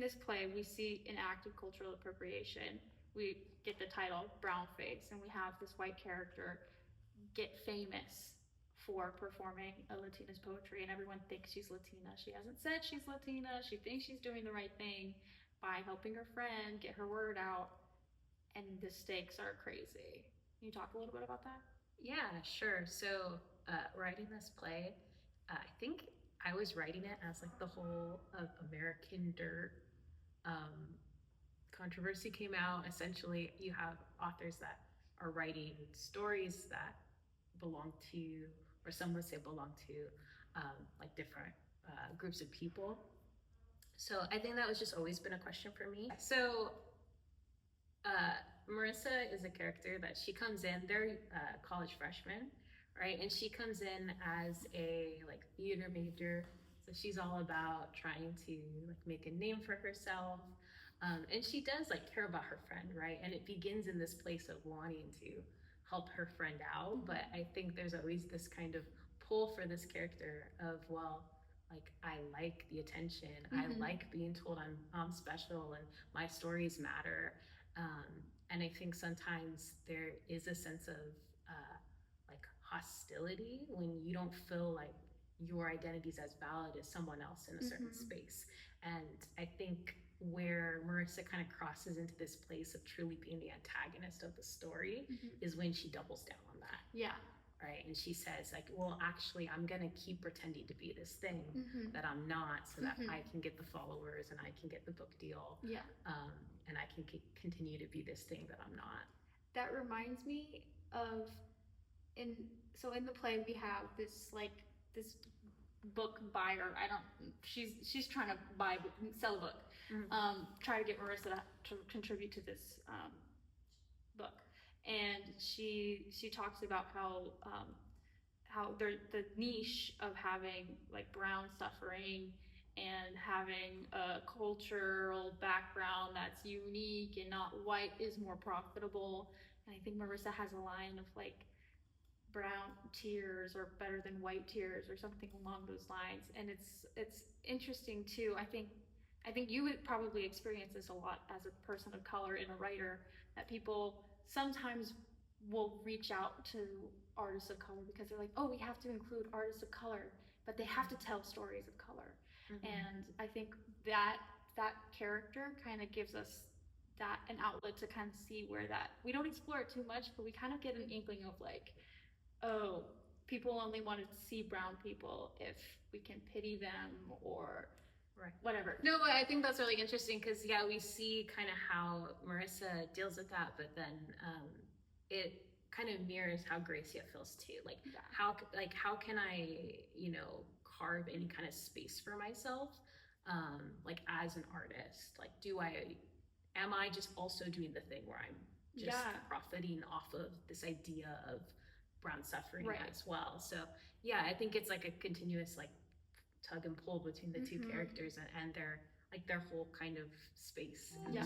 this play, we see an act of cultural appropriation. We get the title brownface, and we have this white character get famous for performing a Latina's poetry, and everyone thinks she's Latina. She hasn't said she's Latina. She thinks she's doing the right thing by helping her friend get her word out, and the stakes are crazy. Can you talk a little bit about that? Yeah, sure. So, writing this play, I think I was writing it as like the whole of American Dirt um, controversy came out. Essentially, you have authors that are writing stories that belong to, or some would say belong to, like different groups of people. So I think that was just always been a question for me. So Marissa is a character that she comes in, they're college freshmen, right? And she comes in as a like theater major. So she's all about trying to like make a name for herself. And she does like care about her friend, right? And it begins in this place of wanting to help her friend out. But I think there's always this kind of pull for this character of, well, like I like the attention. I like being told I'm special and my stories matter. And I think sometimes there is a sense of like hostility when you don't feel like your identity is as valid as someone else in a certain space. And I think where Marissa kind of crosses into this place of truly being the antagonist of the story is when she doubles down on that. Yeah. Right. And she says, like, well, actually, I'm going to keep pretending to be this thing that I'm not so that I can get the followers and I can get the book deal. Yeah. And I can continue to be this thing that I'm not. That reminds me of in the play we have this book buyer. She's trying to sell a book. Try to get Marissa to contribute to this book. And she talks about how the niche of having like brown suffering and having a cultural background that's unique and not white is more profitable. And I think Marissa has a line of like, brown tears are better than white tears or something along those lines. And it's interesting too. I think you would probably experience this a lot as a person of color and a writer, that people sometimes will reach out to artists of color because they're like, oh, we have to include artists of color, but they have to tell stories of color. And I think that character kind of gives us that an outlet to kind of see where that, we don't explore it too much, but we kind of get an inkling of like, oh, people only want to see brown people if we can pity them or whatever. No, I think that's really interesting because, yeah, we see kind of how Marissa deals with that, but then it kind of mirrors how Gracia feels too. Like, how can I, carve any kind of space for myself, like as an artist? Like, am I just also doing the thing where I'm just profiting off of this idea of brown suffering as well? So yeah, I think it's like a continuous like tug and pull between the two characters and their whole kind of space. Yeah.